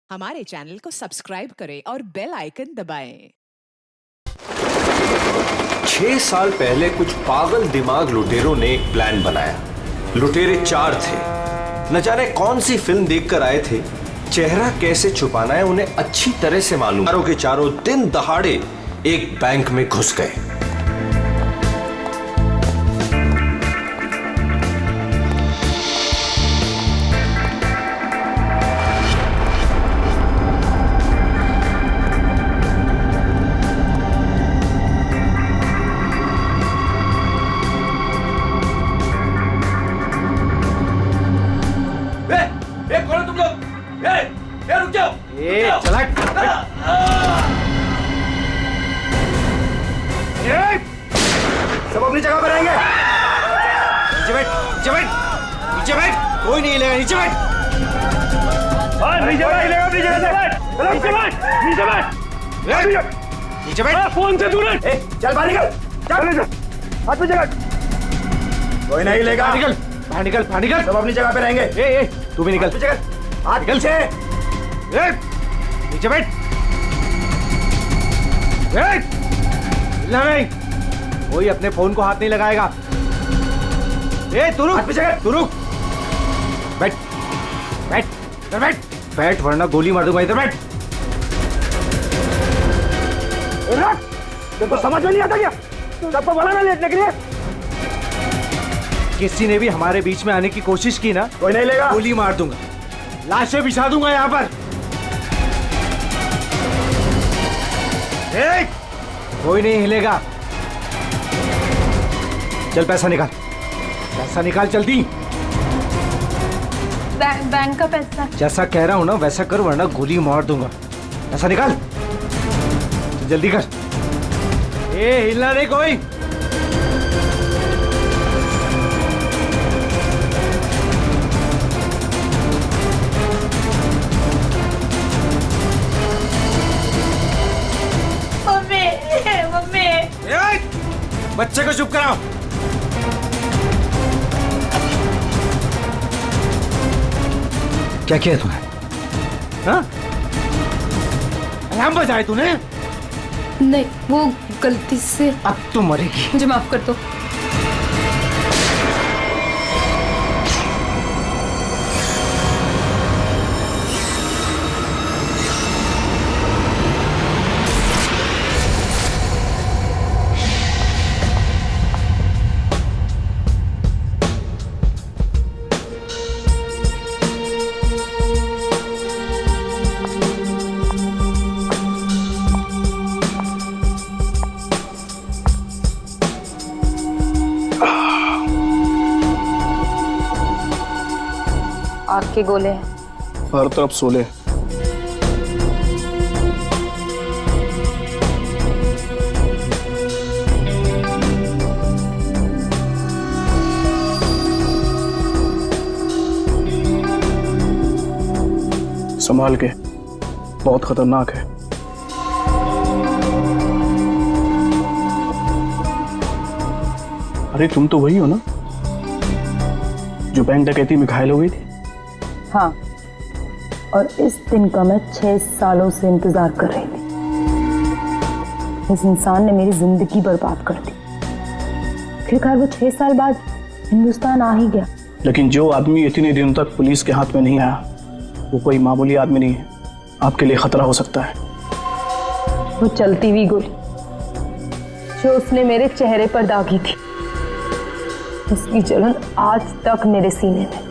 हमारे चैनल को सब्सक्राइब करें और बेल आइकन दबाएं। 6 साल पहले कुछ पागल दिमाग लुटेरों ने एक प्लान बनाया। लुटेरे 4 थे। न जाने कौन सी फिल्म देखकर आए थे। चेहरा कैसे छुपाना है उन्हें अच्छी तरह से मालूम। चारों के चारों दिन दहाड़े एक बैंक में घुस गए। कौन तुम लोग? रुक जाओ! चला सब अपनी जगह पर रहेंगे। नीचे बैठ, नीचे बैठ, नीचे बैठ। कोई नहीं हिलेगा, नीचे बैठ। नीचे बैठ, अपनी जगह से बैठ। नीचे बैठ, नीचे बैठ, नीचे बैठ। फोन से दूर रह। चल बाहर निकल, चल हाथ पे जगह। कोई नहीं हिलेगा। निकल बाहर, निकल बाहर, निकल। सब अपनी जगह पे रहेंगे। तू भी निकल। हाथ निकल से। नीचे बैठ। हिलना नहीं। कोई अपने फोन को हाथ नहीं लगाएगा। तू रुक, तू रुक। बैठ बैठ, इधर बैठ। बैठ वरना गोली मार दूंगा। इधर बैठ। तुमको समझ में नहीं आता क्या? सबको बोला ना लेटने के लिए। किसी ने भी हमारे बीच में आने की कोशिश की ना, कोई नहीं लेगा। गोली मार दूंगा, लाशें बिछा दूंगा यहाँ पर। कोई नहीं हिलेगा। चल पैसा निकाल, पैसा निकाल जल्दी। बैंक का पैसा। जैसा कह रहा हूं ना वैसा कर वरना गोली मार दूंगा। पैसा निकाल जल्दी कर। हिलना नहीं कोई। बच्चे को चुप कराओ। क्या किया तूने? हाँ? अलार्म बजाए तूने? नहीं, वो गलती से। अब तू मरेगी। मुझे माफ कर दो। आग के गोले हैं हर तरफ सोले। संभाल के, बहुत खतरनाक है। अरे तुम तो वही हो ना जो बैंक डकैती में घायल हो गई थी? हाँ, और इस दिन का मैं 6 सालों से इंतजार कर रही थी। इस इंसान ने मेरी जिंदगी बर्बाद कर दी। आखिरकार वो 6 साल बाद हिंदुस्तान आ ही गया। लेकिन जो आदमी इतने दिनों तक पुलिस के हाथ में नहीं आया वो कोई मामूली आदमी नहीं है। आपके लिए खतरा हो सकता है। वो चलती हुई गोली जो उसने मेरे चेहरे पर दागी थी, उसकी जलन आज तक मेरे सीने में।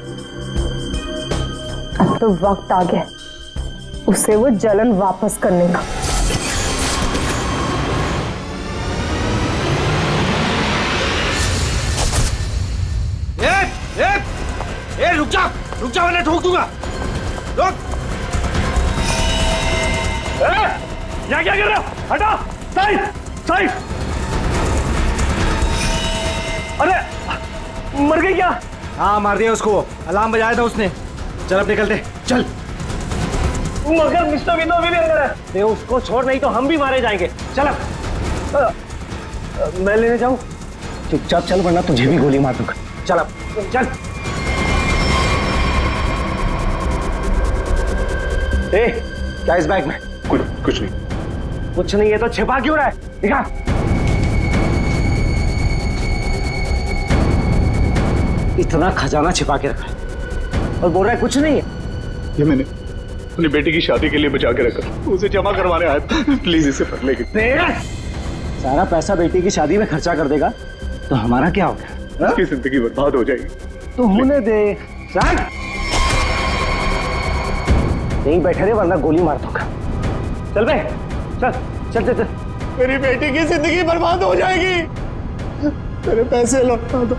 अब तो वक्त आ गया उसे वो जलन वापस करने का। रुक जा, रुक जा वरना ठोक दूंगा। रुक। यहाँ क्या कर रहे हो? हटा, साइड, साइड। अरे मर गई क्या? हाँ मार दिया उसको। अलार्म बजाया था उसने। चल अब निकलते, चल। मगर मिस्टर विनो भी अंदर है। दे उसको छोड़, नहीं तो हम भी मारे जाएंगे। चल अब। मैं लेने जाऊं? चुपचाप चल वरना तुझे भी गोली मार दूंगा। चल अब चल। ए, क्या इस बैग में? कुछ नहीं। कुछ नहीं है तो छिपा क्यों रहा है? दिखा। इतना खजाना छिपा के रखा है और बोल रहा है कुछ नहीं है। ये मैंने अपनी बेटी की शादी के लिए बचा के रखा, उसे जमा करवाने आया था। प्लीज इसे पढ़ लेगी। सारा पैसा बेटी की शादी में खर्चा कर देगा तो हमारा क्या होगा? उसकी जिंदगी बर्बाद हो जाएगी। तो होने दे। चल यहीं बैठे रहे वरना गोली मार दूंगा। चल बे, चल चल चल चल। मेरी बेटी की जिंदगी बर्बाद हो जाएगी। मेरे पैसे लौटा दो।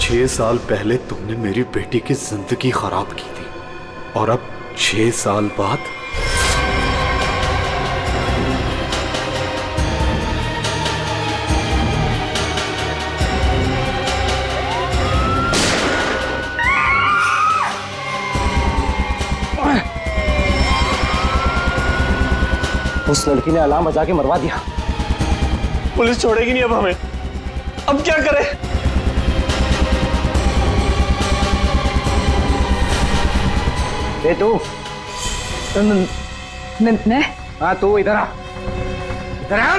छह साल पहले तुमने मेरी बेटी की जिंदगी खराब की थी और अब 6 साल बाद उस लड़की ने अलार्म बजा के मरवा दिया। पुलिस छोड़ेगी नहीं अब हमें। अब क्या करें? ए तू। मैं हाँ तू इधर आ। इधर आ।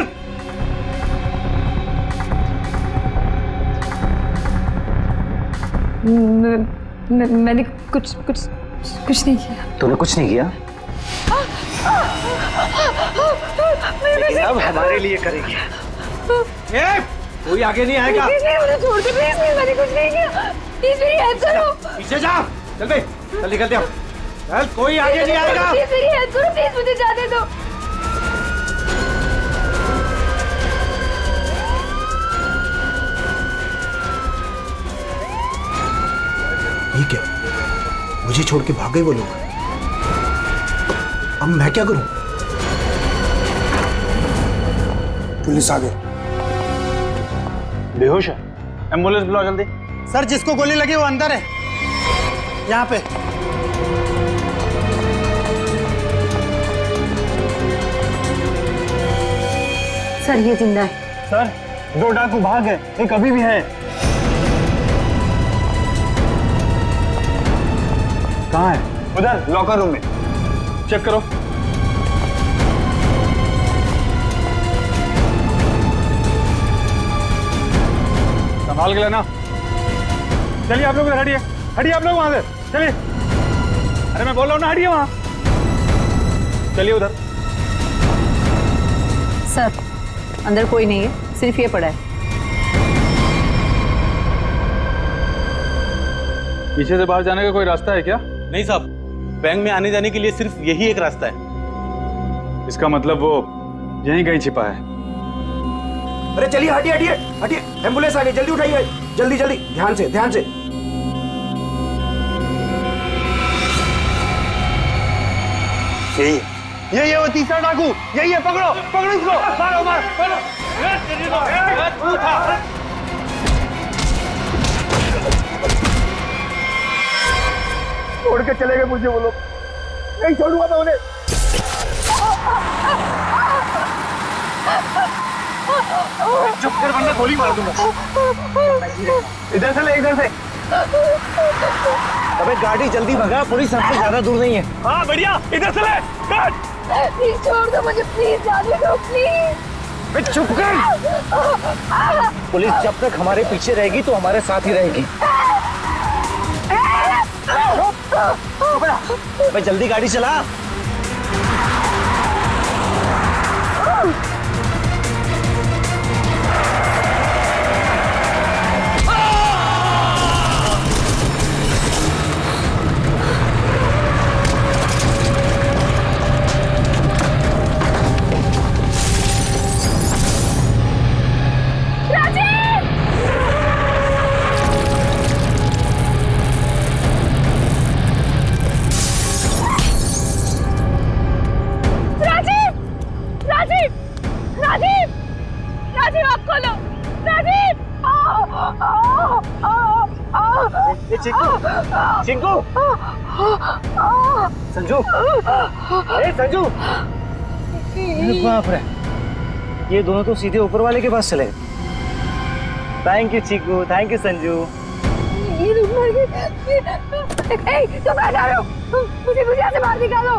मैंने कुछ नहीं किया। तूने कुछ नहीं किया? लेकिन अब हमारे लिए करेगी। ए, कोई आगे नहीं आएगा। मुझे छोड़ दो प्लीज। मैंने कुछ नहीं किया। प्लीज मेरी हेल्प करो। पीछे जा। चल बे, चल निकलते हम। चल कोई आगे नहीं आएगा। प्लीज मेरी हेल्प करो। प्लीज मुझे जाने दो। ये क्या? मुझे छोड़ के भाग गए वो लोग। अब मैं क्या करूं? पुलिस आ गई। बेहोश है। एम्बुलेंस बुलाओ जल्दी। सर जिसको गोली लगी वो अंदर है, यहाँ पे। सर ये जिंदा है। सर 2 डाकू भाग गए, एक अभी भी है। कहाँ है? उधर लॉकर रूम में। चेक करो। संभाल के लेना। चलिए आप लोग हटिए, हटिए आप लोग वहां से। चलिए। अरे मैं बोल रहा हूँ ना, हटिए वहां। चलिए उधर। सर अंदर कोई नहीं है, सिर्फ ये पड़ा है। पीछे से बाहर जाने का कोई रास्ता है क्या? नहीं साहब, बैंक में आने जाने के लिए सिर्फ यही एक रास्ता है। इसका मतलब वो यहीं कहीं छिपा है। अरे चलिए, हटिए हटिए हटिए। एम्बुलेंस आ गई, जल्दी उठाइए। जल्दी जल्दी, ध्यान से ध्यान से। यही है वो तीसरा डाकू। यही है, पकड़ो पकड़ो इसको। मारो मारो मारो। छोड़ के चले गए मुझे वो लोग। नहीं छोड़ूंगा मैं उन्हें। चुप कर वरना गोली मार दूंगा। इधर से ले, इधर से। अबे गाड़ी जल्दी भगा, पुलिस सबसे ज्यादा दूर नहीं है। हाँ बढ़िया, इधर से ले। प्लीज छोड़ दो मुझे। प्लीज जाने दो प्लीज। चुप कर। पुलिस जब तक हमारे पीछे रहेगी तो हमारे साथ ही रहेगी। अबे जल्दी गाड़ी चला। चिंकू, चिंकू, संजू, ए संजू, अरे बाप रे, ये दोनों तो सीधे ऊपर वाले के पास चले। Thank you Chiku, thank you Sanju. ये लोग मर गए। तुम कहाँ जा रहे हो? मुझे यहाँ से बाहर निकालो।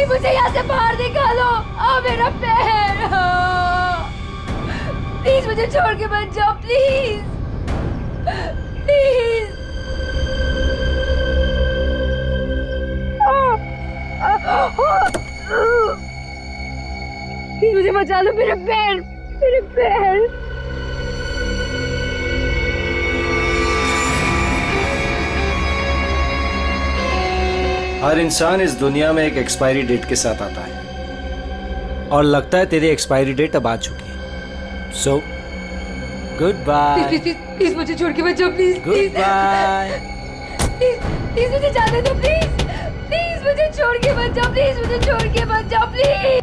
मुझे यहाँ से बाहर निकालो। मेरा पैर। प्लीज मुझे छोड़ के मत जाओ, प्लीज प्लीज। प्लीज मुझे बचा लो, मेरे पैर, मेरे पैर। हर इंसान इस दुनिया में एक एक्सपायरी डेट के साथ आता है और लगता है तेरी एक्सपायरी डेट अब आ चुकी है। So good bye. प्लीज मुझे छोड़ के मत जाओ, प्लीज गुड बाय। प्लीज मुझे जाने दो, प्लीज प्लीज मुझे छोड़ के मत जाओ, प्लीज मुझे छोड़ के मत जाओ, प्लीज।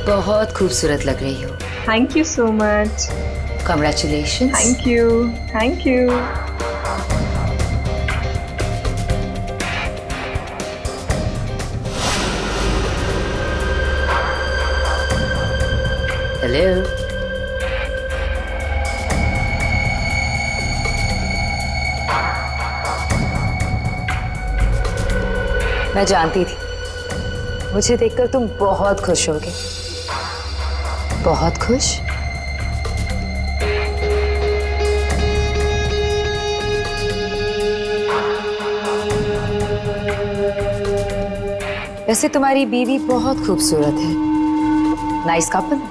बहुत खूबसूरत लग रही हो। Thank you so much. Congratulations. Thank you, thank you. Hello. मैं जानती थी मुझे देखकर तुम बहुत खुश होगे। बहुत खुश? वैसे तुम्हारी बीवी बहुत खूबसूरत है। Nice couple.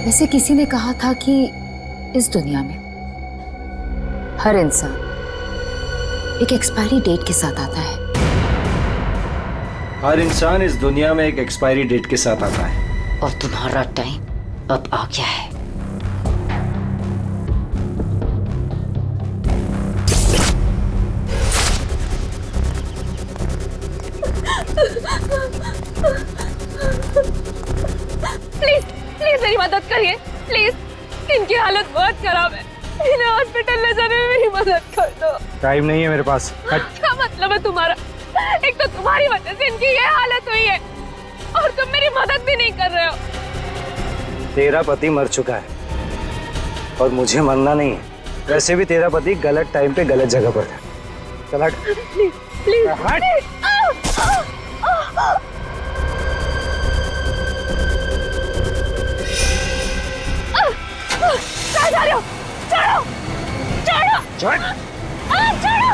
वैसे किसी ने कहा था कि इस दुनिया में हर इंसान एक एक्सपायरी डेट के साथ आता है। हर इंसान इस दुनिया में एक एक्सपायरी डेट के साथ आता है। और तुम्हारा टाइम अब आ गया है। प्लीज प्लीज मेरी मदद करिए, प्लीज। इनकी हालत बहुत खराब है, इन्हें हॉस्पिटल ले जाने में मेरी मदद कर दो। टाइम नहीं है मेरे पास। क्या मतलब है तुम्हारा? एक तो तुम्हारी वजह से इनकी ये हालत हुई है और तुम मेरी मदद भी नहीं कर रहे हो। तेरा पति मर चुका है और मुझे मरना नहीं है। वैसे भी तेरा पति गलत टाइम पे गलत जगह पर था। चल हट। प्लीज प्लीज हट। कहाँ जा रहे हो? छोड़ो छोड़ो छोड़। छोड़ो।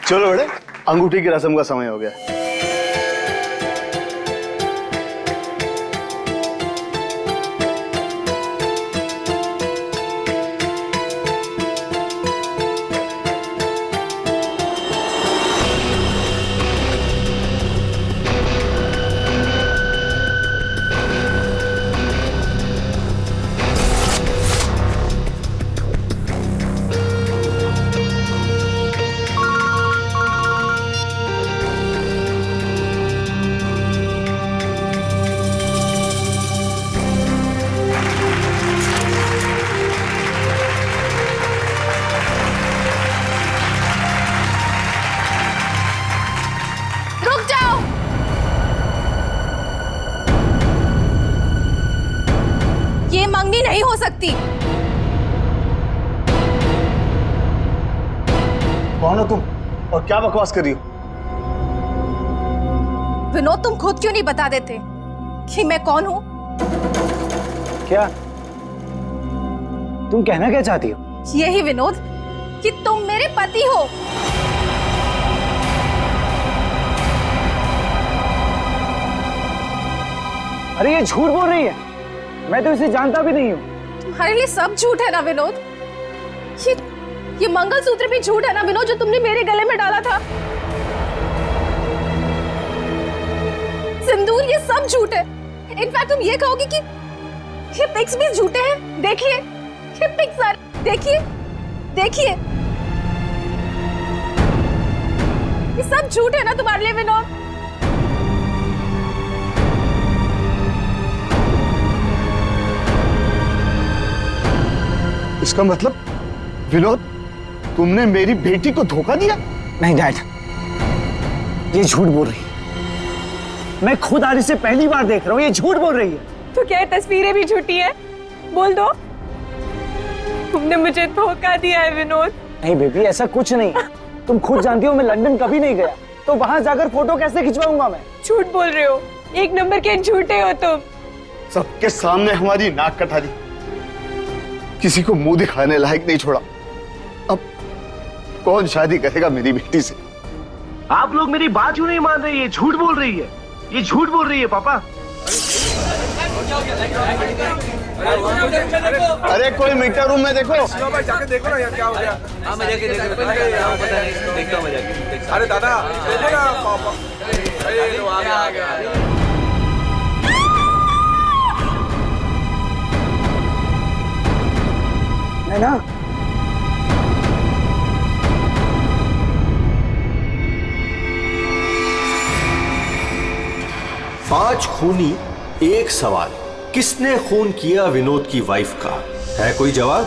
चलो बेटे, अंगूठी की रस्म का समय हो गया। हो तुम और क्या बकवास कर रही हो? विनोद, तुम खुद क्यों नहीं बता देते कि मैं कौन हूँ? क्या तुम कहना क्या चाहती हो? यही विनोद कि तुम मेरे पति हो। अरे ये झूठ बोल रही है, मैं तो इसे जानता भी नहीं हूँ। तुम्हारे लिए सब झूठ है ना विनोद? ये मंगलसूत्र भी झूठ है ना विनोद, जो तुमने मेरे गले में डाला था? सिंदूर, ये सब झूठ है। इनफैक्ट तुम ये कहोगे कि ये पिक्स भी झूठे हैं। देखिए ये पिक्स, देखिए देखिए, ये सब झूठ है ना तुम्हारे लिए विनोद? इसका मतलब विनोद, तुमने मेरी बेटी को धोखा दिया? नहीं डैड, ये झूठ बोल रही है। मैं खुद आज इसे पहली बार देख रहा हूँ, ये झूठ बोल रही है। तो क्या तस्वीरें भी झूठी है? बोल दो, तुमने मुझे धोखा दिया है विनोद। नहीं बेबी, ऐसा कुछ नहीं। तुम खुद जानती हो मैं लंदन कभी नहीं गया, तो वहां जाकर फोटो कैसे खिंचवाऊंगा मैं? झूठ बोल रहे हो, एक नंबर के झूठे हो तुम। सबके सामने हमारी नाक कटा दी, किसी को मुंह दिखाने लायक नहीं छोड़ा। अब कौन शादी करेगा मेरी बेटी से? आप लोग मेरी बात क्यों नहीं मान रहे? ये झूठ बोल रही है, ये झूठ बोल रही है पापा। अरे कोई मीटर रूम में देखो। जाके देखो ना यार, क्या हो गया? हाँ मैं जाके देखता हूँ। अरे दादा देखो ना पापा। अरे तो आ गया। है ना? पांच खूनी एक सवाल, किसने खून किया विनोद की वाइफ का? है कोई जवाब?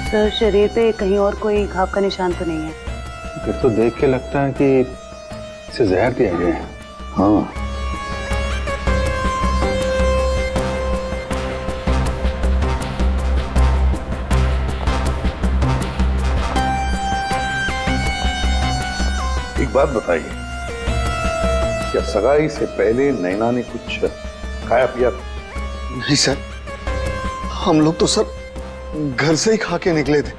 सर, शरीर पे कहीं और कोई घाव का निशान तो नहीं है? फिर तो देख के लगता है कि इसे जहर दिया गया है। हाँ, एक बात बताइए, क्या सगाई से पहले नैना ने कुछ खाया पिया? नहीं सर, हम लोग तो सर घर से ही खा के निकले थे।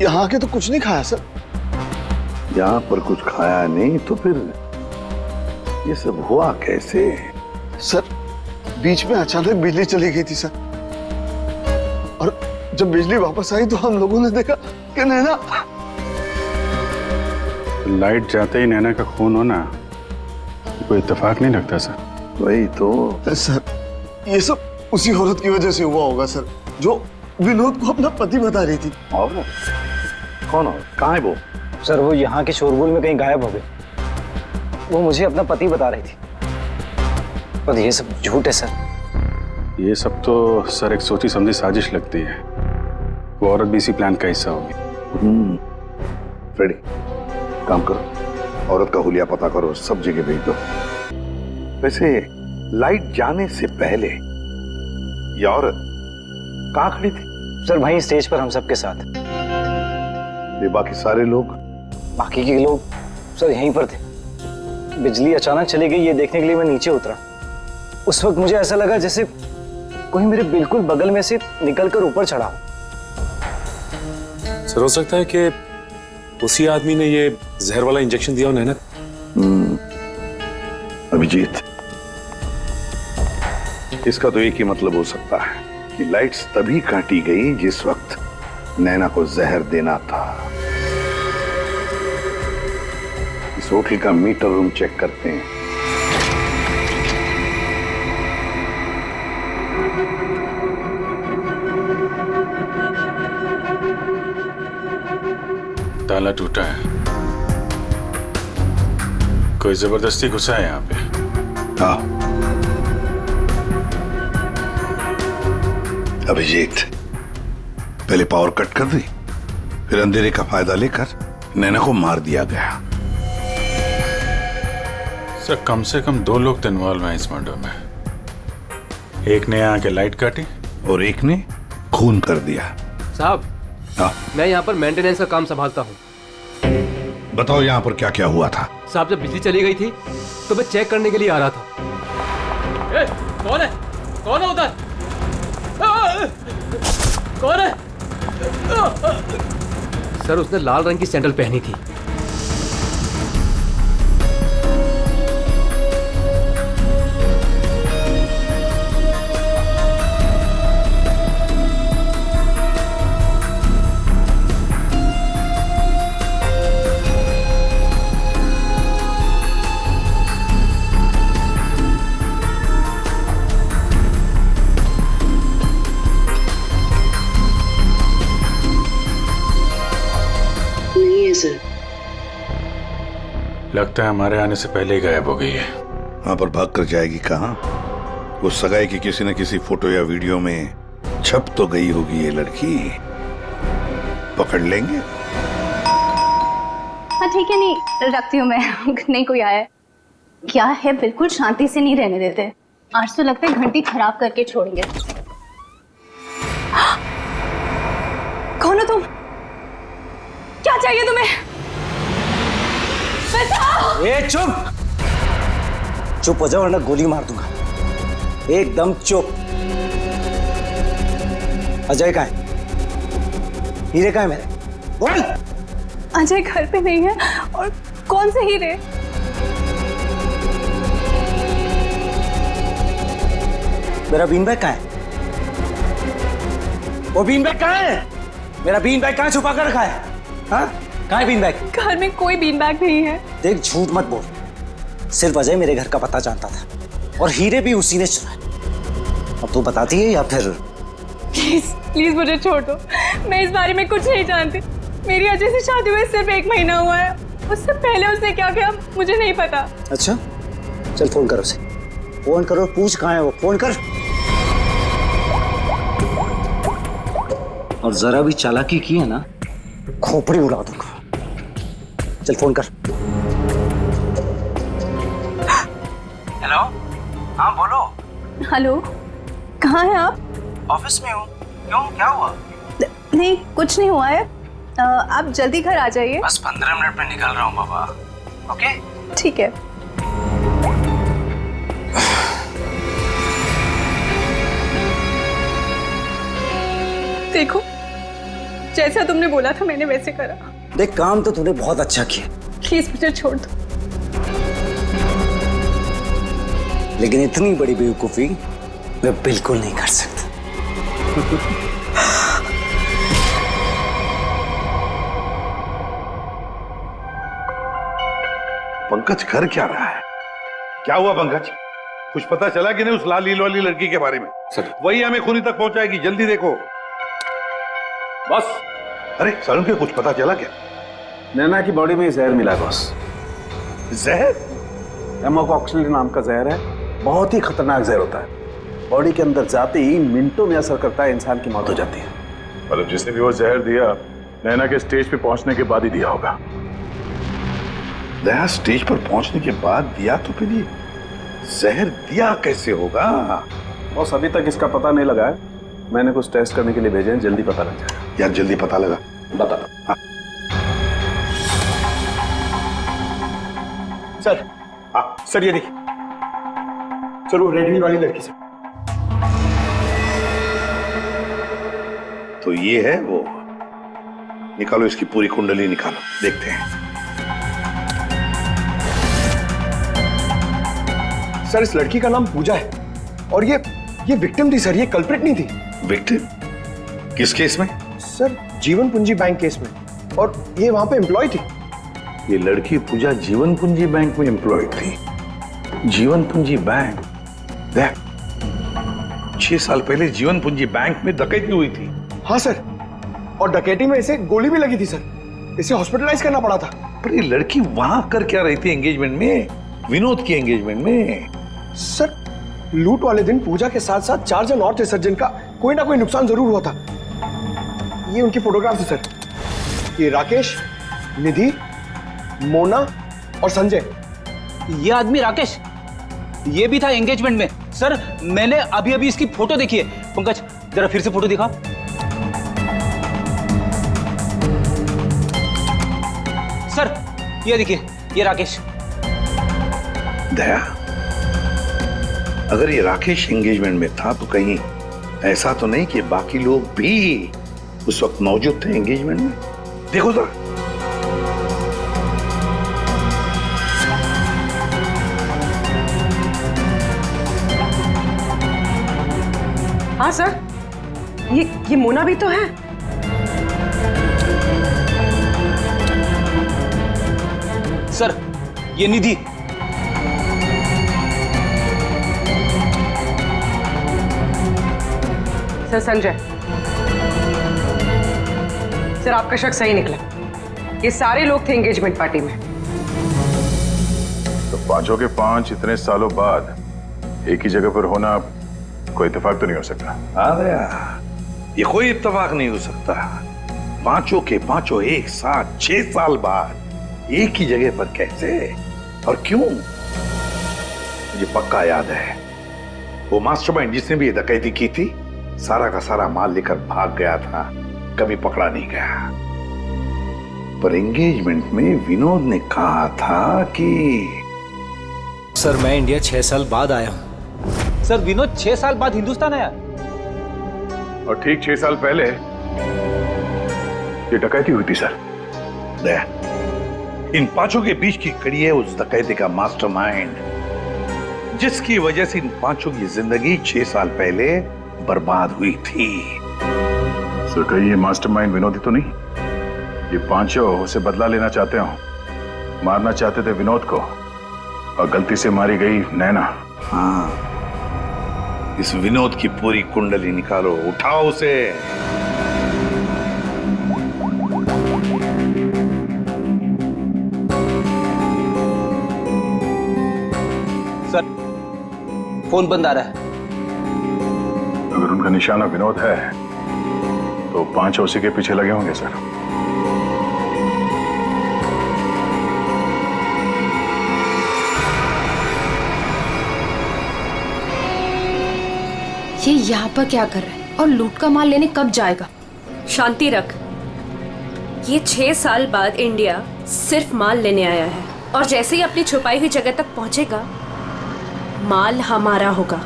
यहाँ आके तो कुछ नहीं खाया सर। यहाँ पर कुछ खाया नहीं तो फिर ये सब हुआ कैसे? सर बीच में अचानक बिजली चली गई थी सर, और जब बिजली वापस आई तो हम लोगों ने देखा कि नैना। लाइट जाते ही नैना का खून होना कोई इत्तेफाक नहीं लगता सर। वही तो सर, ये सब उसी औरत की वजह से हुआ होगा सर, जो विनोद को अपना पति बता रही थी। और कौन और कहाँ है वो? सर वो यहाँ के शोरगुल में कहीं गायब हो गई। वो मुझे अपना पति बता रही थी, पर ये सब झूठ है सर। ये सब तो सर एक सोची समझी साजिश लगती है। वो औरत भी इसी प्लान का हिस्सा होगी। फ्रेडी, काम करो, औरत का हुलिया पता करो, सब जगह भेज दो। वैसे लाइट जाने से पहले ये औरत कहाँ खड़ी थी? सर वहीं स्टेज पर हम सबके साथ। ये बाकी सारे लोग? बाकी के लोग सर यहीं पर थे। बिजली अचानक चली गई ये देखने के लिए मैं नीचे उतरा। उस वक्त मुझे ऐसा लगा जैसे कोई मेरे बिल्कुल बगल में से निकलकर ऊपर चढ़ा हो। सर हो सकता है कि उसी आदमी ने ये जहर वाला इंजेक्शन दिया हो नैना। अभिजीत, इसका तो एक ही मतलब हो सकता है कि लाइट्स तभी काटी गई जिस वक्त नैना को जहर देना था। इस होटल का मीटर रूम चेक करते हैं। ताला टूटा है, कोई जबरदस्ती घुसा है यहाँ पे। हाँ अभिजीत, पहले पावर कट कर दी, फिर अंधेरे का फायदा लेकर नैना को मार दिया गया। सर कम से कम 2 लोग तो इन्वॉल्व हैं इस मर्डर में। एक ने यहाँ के लाइट काटी और एक ने खून कर दिया। साहब हाँ। मैं यहाँ पर मेंटेनेंस का काम संभालता हूँ। बताओ यहाँ पर क्या क्या हुआ था? साहब जब बिजली चली गई थी तो मैं चेक करने के लिए आ रहा था। ए, कौन है? कौन है उधर? कौन है? सर उसने लाल रंग की सैंडल पहनी थी। लगता है हमारे आने से पहले ही गायब हो गई है। वहां पर भाग कर जाएगी कहाँ? वो सगाई की किसी न किसी फोटो या वीडियो में छप तो गई होगी ये लड़की। पकड़ लेंगे। हाँ ठीक है, नहीं रखती हूँ मैं। नहीं कोई आया है क्या है? बिल्कुल शांति से नहीं रहने देते। आज तो लगता है घंटी खराब करके छोड़ेंगे। कौन हो तुम? क्या चाहिए तुम्हें? ए चुप! चुप हो जाओ वरना गोली मार दूंगा। एकदम चुप। अजय कहाँ है? हीरे कहाँ है मेरे? बोल। अजय घर पे नहीं है। और कौन से हीरे? मेरा बीन बैग कहाँ है? वो बीन बैग कहाँ है? मेरा बीन बैग कहाँ छुपा कर रखा है? हाँ? कहाँ है बीन बैग? घर में कोई बीन बैग नहीं है। देख झूठ मत बोल। सिर्फ अजय मेरे घर का पता जानता था और हीरे भी उसी ने चुराए। अब तू बताती है या फिर? प्लीज प्लीज मुझे छोड़ दो। मैं इस बारे में कुछ नहीं जानती। मेरी अजय से शादी हुए सिर्फ 1 महीना हुआ है। उससे पहले उसने क्या किया मुझे नहीं पता। अच्छा चल फोन करो उसे। फोन करो, पूछ कहाँ है वो। फोन कर। और जरा भी चालाकी की है ना खोपड़ी उड़ा दूंगा। चल फोन कर। हेलो, हाँ बोलो। हेलो, कहाँ हैं आप? ऑफिस में हूँ। क्यों, क्या हुआ? नहीं कुछ नहीं हुआ है। आप जल्दी घर आ जाइए। बस 15 मिनट में निकल रहा हूँ बाबा। ओके ठीक है। देखो जैसा तुमने बोला था मैंने वैसे करा। देख काम तो तूने बहुत अच्छा किया। प्लीज मुझे छोड़ दो। लेकिन इतनी बड़ी बेवकूफी मैं बिल्कुल नहीं कर सकता। पंकज कर क्या रहा है? क्या हुआ पंकज? कुछ पता चला कि नहीं उस लाल लील वाली लड़की के बारे में? सर वही हमें खूनी तक पहुंचाएगी। जल्दी देखो। बॉस। अरे सरुण के कुछ पता चला क्या? नैना की बॉडी में जहर मिला बॉस। जहर? एमोकॉक्सिलिन नाम का जहर है। बहुत ही खतरनाक जहर होता है। बॉडी के अंदर जाते ही मिनटों में असर करता है, इंसान की मौत हो जाती है। मतलब जिसने भी वो जहर दिया नैना के स्टेज पे पहुंचने के बाद ही दिया होगा। नया स्टेज पर पहुंचने के बाद दिया तो फिर ये जहर दिया कैसे होगा? बॉस अभी तक इसका पता नहीं लगा है। मैंने कुछ टेस्ट करने के लिए भेजे हैं, जल्दी पता लग जाएगा। यार जल्दी पता लगा बता। हाँ। सर सर ये देखिए सर, वो रेड हिल वाली लड़की सर। तो ये है वो। निकालो इसकी पूरी कुंडली निकालो, देखते हैं। सर इस लड़की का नाम पूजा है और ये विक्टिम थी सर, ये कल्प्रिट नहीं थी। विक्टिम? किस केस में? सर जीवन पूंजी बैंक केस में। और ये वहां पे एम्प्लॉय थी। ये लड़की पूजा जीवन पूंजी बैंक में एम्प्लॉय थी। जीवन पूंजी बैंक? देख 6 साल पहले जीवन पूंजी बैंक में डकैती हुई थी। हाँ सर, और डकैती में इसे गोली भी लगी थी सर। इसे हॉस्पिटलाइज करना पड़ा था। पर ये लड़की वहां कर क्या रही थी एंगेजमेंट में? विनोद की एंगेजमेंट में। सर लूट वाले दिन पूजा के साथ साथ 4 जन और थे सर, जिनका कोई ना कोई नुकसान जरूर हुआ था। ये उनकी फोटोग्राफ है सर। ये राकेश, निधि, मोना और संजय, ये आदमी राकेश, ये भी था एंगेजमेंट में। सर मैंने अभी अभी इसकी फोटो देखी है। पंकज जरा फिर से फोटो दिखा। सर ये देखिए, ये राकेश। दया, अगर ये राकेश एंगेजमेंट में था तो कहीं ऐसा तो नहीं कि बाकी लोग भी उस वक्त मौजूद थे एंगेजमेंट में? देखो जरा। हाँ सर, ये मोना भी तो है। सर ये निधि। सर संजय, सर आपका शक सही निकला। ये सारे लोग थे एंगेजमेंट पार्टी में। तो पांचों के पांच इतने सालों बाद एक ही जगह पर होना कोई इत्तेफाक तो नहीं हो सकता। हाँ दया, ये कोई इत्तेफाक नहीं हो सकता। पांचों के पांचों एक साथ 6 साल बाद एक ही जगह पर कैसे और क्यों? मुझे पक्का याद है, वो मास्टरमाइंड जिसने भी ये डकैती की थी सारा का सारा माल लेकर भाग गया था, कभी पकड़ा नहीं गया। पर एंगेजमेंट में विनोद ने कहा था कि सर मैं इंडिया 6 साल बाद आया हूं। सर विनोद 6 साल बाद हिंदुस्तान आया। और ठीक 6 साल पहले ये डकैती हुई थी सर। दया, इन पांचों के बीच की कड़ी है उस डकैती का मास्टरमाइंड, जिसकी वजह से इन पांचों की जिंदगी 6 साल पहले बर्बाद हुई थी। सर कहीं ये मास्टरमाइंड विनोद ही तो नहीं? ये पांचों उसे बदला लेना चाहते हो, मारना चाहते थे विनोद को और गलती से मारी गई नैना। हाँ, इस विनोद की पूरी कुंडली निकालो, उठाओ उसे। सर फोन बंद आ रहा है। अगर उनका निशाना विनोद है तो पांचों उसी के पीछे लगे होंगे सर। ये यहाँ पर क्या कर रहा है और लूट का माल लेने कब जाएगा? शांति रख। ये 6 साल बाद इंडिया सिर्फ माल लेने आया है और जैसे ही अपनी छुपाई हुई जगह तक पहुंचेगा माल हमारा होगा,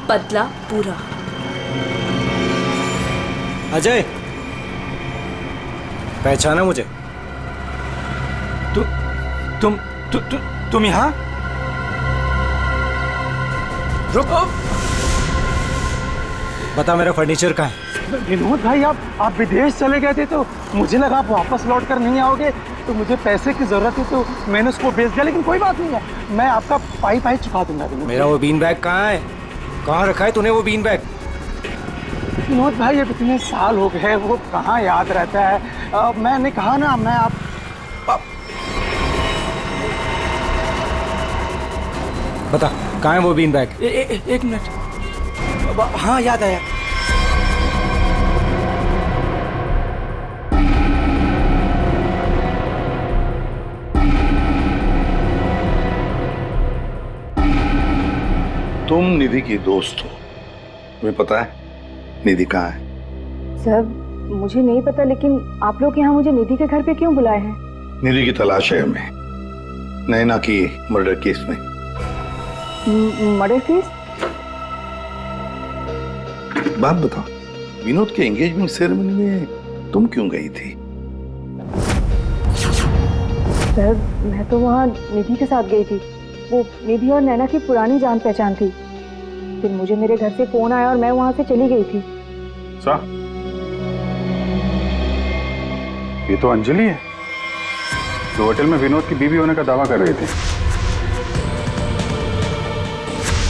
बदला पूरा। अजय, पहचाना मुझे? तुम यहाँ? रुको, बता मेरा फर्नीचर कहाँ है? विनोद भाई, आप विदेश चले गए थे तो मुझे लगा आप वापस लौट कर नहीं आओगे, तो मुझे पैसे की जरूरत थी तो मैंने उसको बेच दिया। लेकिन कोई बात नहीं है, मैं आपका पाई चुका दूंगा। मेरा वो बीन बैग कहाँ है? कहाँ रखा है तूने वो बीन बैग? विनोद भाई, अब इतने साल हो गए, वो कहाँ याद रहता है। मैंने कहा ना, मैं आप बता कहाँ है वो बीन बैग? एक मिनट। हाँ याद आया। तुम निधि की दोस्त हो, तुम्हें पता है निधि कहाँ है? सर मुझे नहीं पता, लेकिन आप लोग यहाँ मुझे निधि के घर पे क्यों बुलाए हैं? निधि की तलाश है हमें, नैना की मर्डर केस में। Murder case? बात बताओ, विनोद के एंगेजमेंट सेरेमनी में तुम क्यों गई थी? सर मैं तो वहाँ निधि के साथ गई थी। वो निधि और नैना की पुरानी जान पहचान थी। फिर मुझे मेरे घर से फोन आया और मैं वहाँ से चली गई थी। सर ये तो अंजलि है जो होटल में विनोद की बीवी होने का दावा कर रही थी।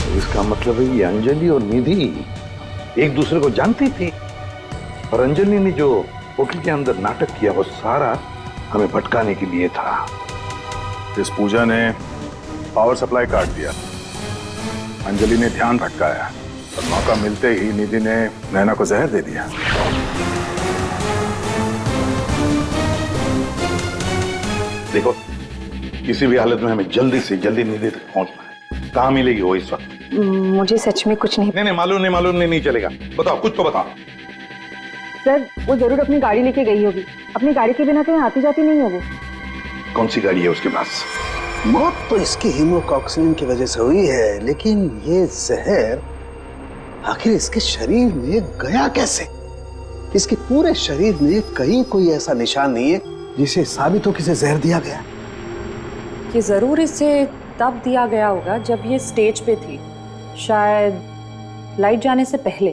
तो इसका मतलब है ये अंजलि और निधि एक दूसरे को जानती थी, और अंजलि ने जो होटल के अंदर नाटक किया वो सारा हमें भटकाने के लिए था। इस पूजा ने पावर सप्लाई काट दिया, अंजलि ने ध्यान भटकाया और मौका मिलते ही निधि ने नैना को जहर दे दिया। देखो, किसी भी हालत में हमें जल्दी से जल्दी नींद तक पहुंचना है। कहाँ मिलेगी वो इस वक्त? मुझे सच में कुछ नहीं। नहीं मालूम नहीं चलेगा। बताओ, कुछ तो बताओ। सर वो जरूर अपनी गाड़ी लेके गई होगी। अपनी गाड़ी के बिना कहीं आती जाती नहीं है वो। कौन सी गाड़ी है उसके पास? मौत तो इसकी हीमोकॉक्सिन की वजह से हुई है, लेकिन ये जहर आखिर इसके शरीर में गया कैसे? इसके पूरे शरीर में कहीं कोई ऐसा निशान नहीं है जिसे साबित हो कि इसे जहर दिया गया। ये जरूर इसे तब दिया गया होगा जब ये स्टेज पे थी, शायद लाइट जाने से पहले।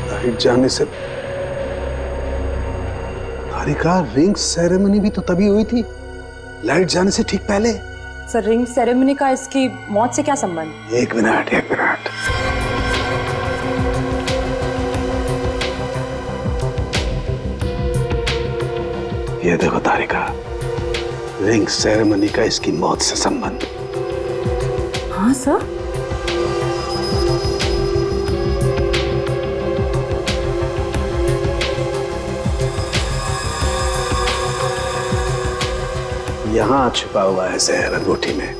लाइट जाने से? तारिका, रिंग सेरेमनी भी तो तभी हुई थी, लाइट जाने से ठीक पहले। सर रिंग सेरेमनी का इसकी मौत से क्या संबंध? एक मिनट। ये देखो तारिका, रिंग सेरेमनी का इसकी मौत से संबंध। हाँ सर। यहां छुपा हुआ है जहर अंगूठी में,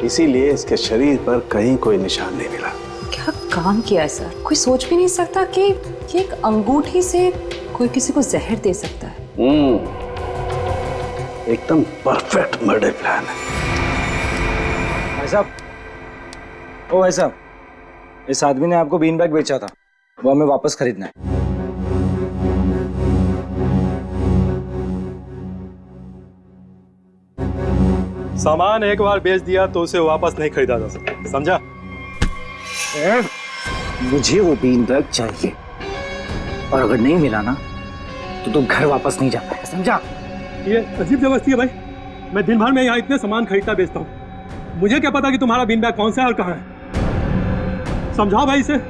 इसीलिए इसके शरीर पर कहीं कोई निशान नहीं मिला। क्या काम किया है सर? कोई सोच भी नहीं सकता कि एक अंगूठी से कोई किसी को जहर दे सकता है। एकदम परफेक्ट मर्डर प्लान है। भाई साहब, ओ भाई साहब, इस आदमी ने आपको बीन बैग बेचा था, वो हमें वापस खरीदना है। सामान एक बार बेच दिया तो उसे वापस नहीं खरीदा जा सकता, समझा? मुझे वो बीन बैग चाहिए, और अगर नहीं मिला ना तो तुम घर वापस नहीं जा पाएगा, समझा? ये अजीब जबरदस्ती है भाई। मैं दिन भर में यहाँ इतने सामान खरीदता बेचता हूँ, मुझे क्या पता कि तुम्हारा बीन बैग कौन सा है और कहाँ है? समझाओ भाई इसे।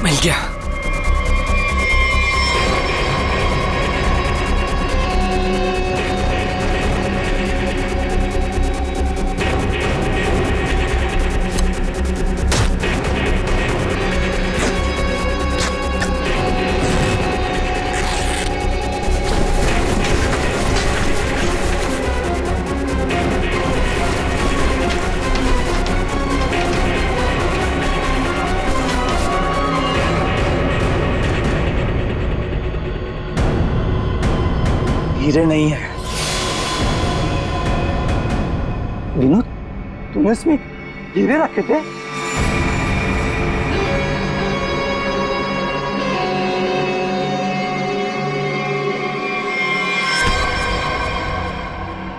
मिल गया। हीरे नहीं है। विनोद, तूने इसमें हीरे रखे थे?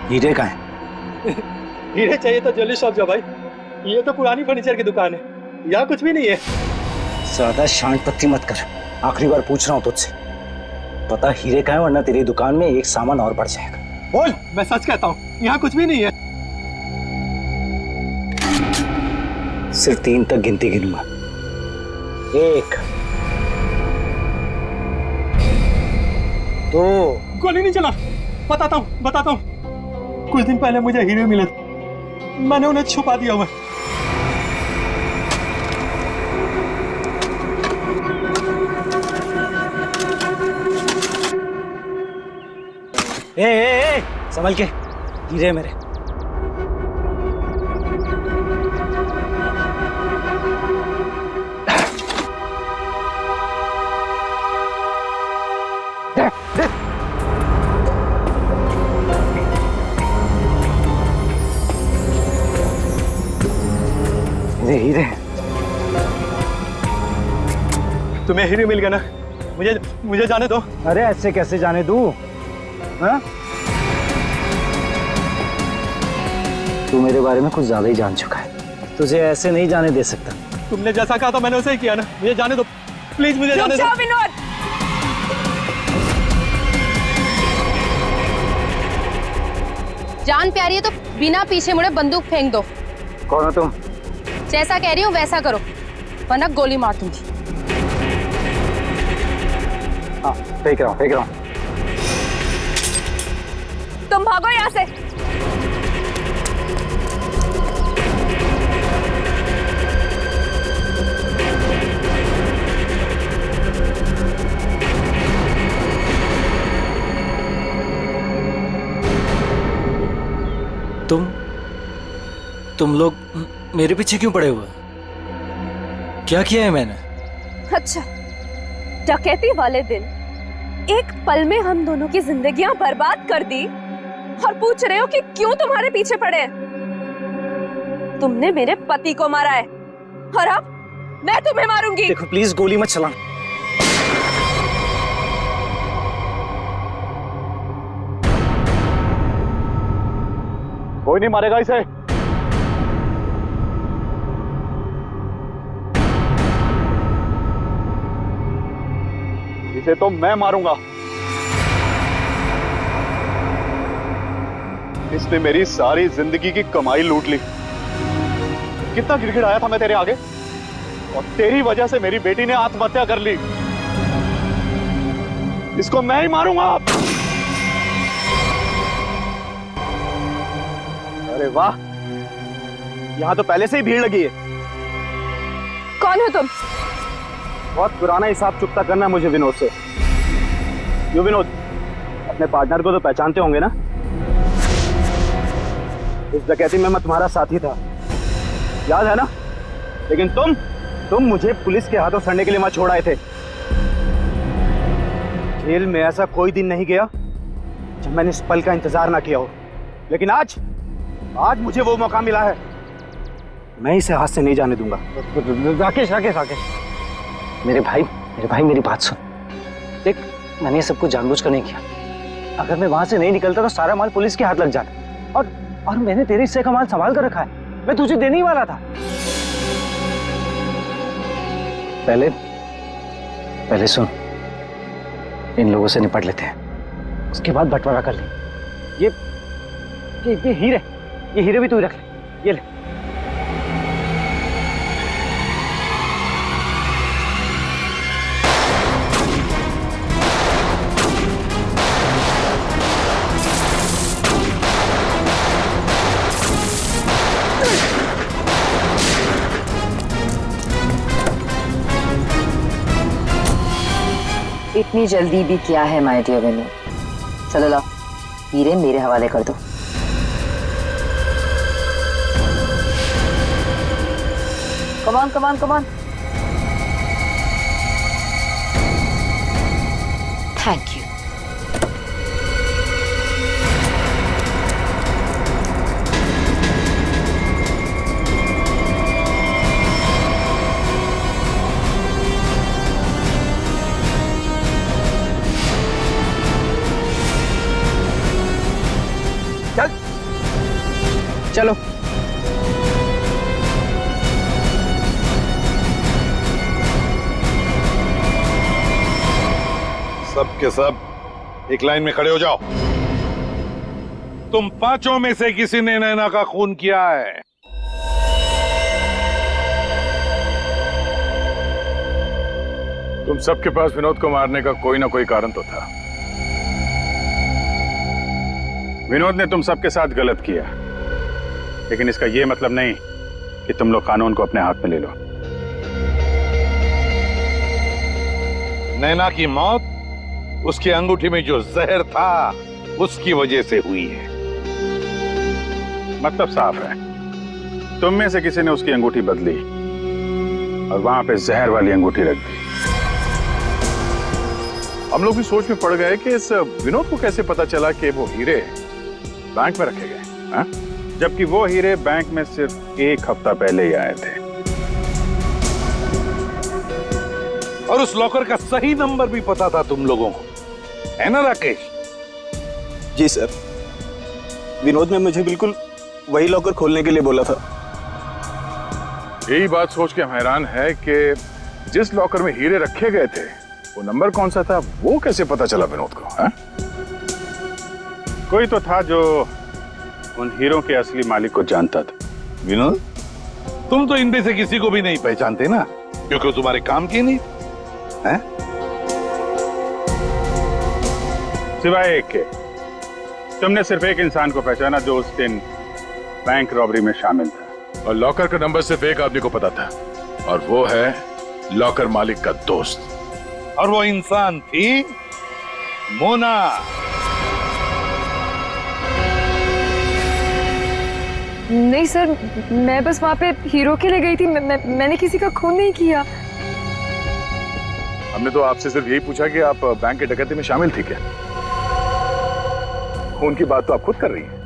हीरे कहाँ है? हीरे चाहिए तो ज्वेलरी शॉप जाओ भाई, ये तो पुरानी फर्नीचर की दुकान है, यहाँ कुछ भी नहीं है। ज्यादा शांत पत्ती मत कर, आखिरी बार पूछ रहा हूँ तुझसे, पता हीरे कहाँ है, वरना तेरी दुकान में एक सामान और बढ़ जाएगा। बोल। मैं सच कहता हूँ, यहाँ कुछ भी नहीं है। सिर्फ 3 तक गिनती गिनूंगा। 1 2। गोली नहीं चला। बताता हूँ। कुछ दिन पहले मुझे हीरे मिले थे, मैंने उन्हें छुपा दिया हुआ है। ए, संभल के, हीरे मेरे। हीरे तुम्हें हीरे मिल गया ना, मुझे जाने दो। अरे ऐसे कैसे जाने दूं? हाँ? तू मेरे बारे में कुछ ज्यादा ही जान चुका है, तुझे ऐसे नहीं जाने दे सकता। तुमने जैसा कहा था मैंने वैसे ही किया ना, मुझे जाने दो प्लीज, मुझे जाने दो। विनोद, जान प्यारी है तो बिना पीछे मुड़े बंदूक फेंक दो। कौन हो तुम? जैसा कह रही हूँ वैसा करो, वरना गोली मार दूंगी। हाँ, फेंक रहा हूँ। तुम भागो यहाँ से। तुम लोग मेरे पीछे क्यों पड़े हुए? क्या किया है मैंने? अच्छा, डकैती वाले दिन एक पल में हम दोनों की जिंदगियां बर्बाद कर दी और पूछ रहे हो कि क्यों तुम्हारे पीछे पड़े हैं? तुमने मेरे पति को मारा है और अब मैं तुम्हें मारूंगी। देखो प्लीज गोली मत चला। कोई नहीं मारेगा इसे। इसे तो मैं मारूंगा। इसने मेरी सारी जिंदगी की कमाई लूट ली। कितना गिड़गिड़ाया था मैं तेरे आगे, और तेरी वजह से मेरी बेटी ने आत्महत्या कर ली। इसको मैं ही मारूंगा। अरे वाह, यहां तो पहले से ही भीड़ लगी है। कौन हो तुम? बहुत पुराना हिसाब चुकता करना है मुझे विनोद से। यो विनोद, अपने पार्टनर को तो पहचानते होंगे ना? इस डकैती में मैं तुम्हारा साथी था, याद है ना? लेकिन तुम मुझे पुलिस के हाथों सड़ने के लिए वहां छोड़ आए थे। जेल में ऐसा कोई दिन नहीं गया जब मैंने इस पल का इंतजार ना किया हो। लेकिन आज मुझे वो मौका मिला है, मैं इसे हाथ से नहीं जाने दूंगा। राकेश मेरे भाई मेरी बात सुन। देख, मैंने ये सब कुछ जानबूझकर नहीं किया। अगर मैं वहां से नहीं निकलता तो सारा माल पुलिस के हाथ लग जाता। और मैंने तेरे हिस्से का माल संभाल कर रखा है, मैं तुझे देने ही वाला था। पहले सुन, इन लोगों से निपट लेते हैं, उसके बाद बंटवारा कर लेंगे। ये हीरे भी तू रख ले, ये ले। इतनी जल्दी भी क्या है माय डियर विनोद? चलो लाओ, हीरे मेरे हवाले कर दो। Come on. Thank you. चलो। सब के सब एक लाइन में खड़े हो जाओ। तुम पांचों में से किसी ने नैना का खून किया है? तुम सबके पास विनोद को मारने का कोई ना कोई कारण तो था। विनोद ने तुम सबके साथ गलत किया, लेकिन इसका यह मतलब नहीं कि तुम लोग कानून को अपने हाथ में ले लो। नैना की मौत उसकी अंगूठी में जो जहर था उसकी वजह से हुई है। मतलब साफ है, तुम में से किसी ने उसकी अंगूठी बदली और वहां पे जहर वाली अंगूठी रख दी। हम लोग भी सोच में पड़ गए कि इस विनोद को कैसे पता चला कि वो हीरे बैंक में रखे गए, हाँ? जबकि वो हीरे बैंक में सिर्फ एक हफ्ता पहले ही आए थे। और उस लॉकर का सही नंबर भी पता था तुम लोगों को, है ना राकेश? जी सर, विनोद ने मुझे बिल्कुल वही लॉकर खोलने के लिए बोला था। यही बात सोच के हम हैरान है कि जिस लॉकर में हीरे रखे गए थे वो नंबर कौन सा था, वो कैसे पता चला विनोद को, हाँ? कोई तो था जो उन हीरो के असली मालिक को जानता था। विनोद, तुम तो इनमें से किसी को भी नहीं पहचानते ना, क्योंकि वो तुम्हारे काम की नहीं है। सिवाय एक के, तुमने सिर्फ एक इंसान को पहचाना जो उस दिन बैंक रॉबरी में शामिल था, और लॉकर का नंबर सिर्फ एक आदमी को पता था, और वो है लॉकर मालिक का दोस्त। और वो इंसान थी मोना। नहीं सर, मैं बस वहाँ पे हीरो के लिए गई थी। मैंने किसी का खून नहीं किया। हमने तो आपसे सिर्फ यही पूछा कि आप बैंक की डकैती में शामिल थी क्या। खून की बात तो आप खुद कर रही हैं।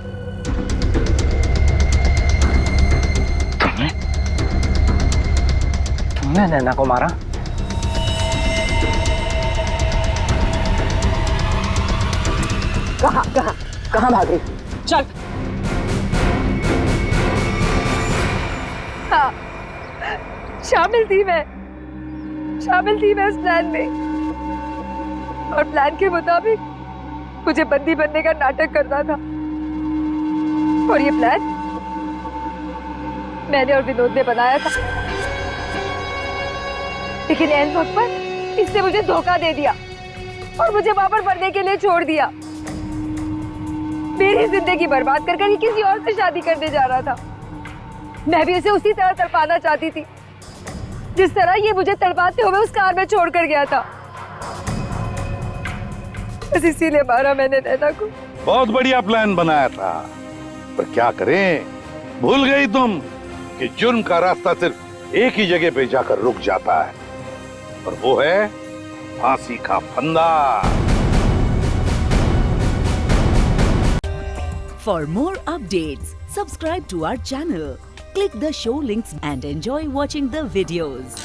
तुमने नैना को मारा? कहाँ भाग रही? चल। हाँ, शामिल थी मैं उस प्लान में, और प्लान के मुताबिक मुझे बंदी बनने का नाटक करना था। और ये प्लान मैंने और विनोद ने बनाया था, लेकिन ऐन वक्त पर इसने मुझे धोखा दे दिया और मुझे वहां पर मरने के लिए छोड़ दिया। मेरी जिंदगी बर्बाद कर ये किसी और से शादी करने जा रहा था। मैं भी उसे उसी तरह तड़पाना चाहती थी जिस तरह ये मुझे तड़पाते हुए उस कार में छोड़कर गया था। बस इसीलिए मारा मैंने नैना को। बहुत बढ़िया प्लान बनाया था, पर क्या करें, भूल गई तुम कि जुर्म का रास्ता सिर्फ एक ही जगह पे जाकर रुक जाता है, और वो है फांसी का फंदा। For more updates, subscribe to our channel, click the show links and enjoy watching the videos.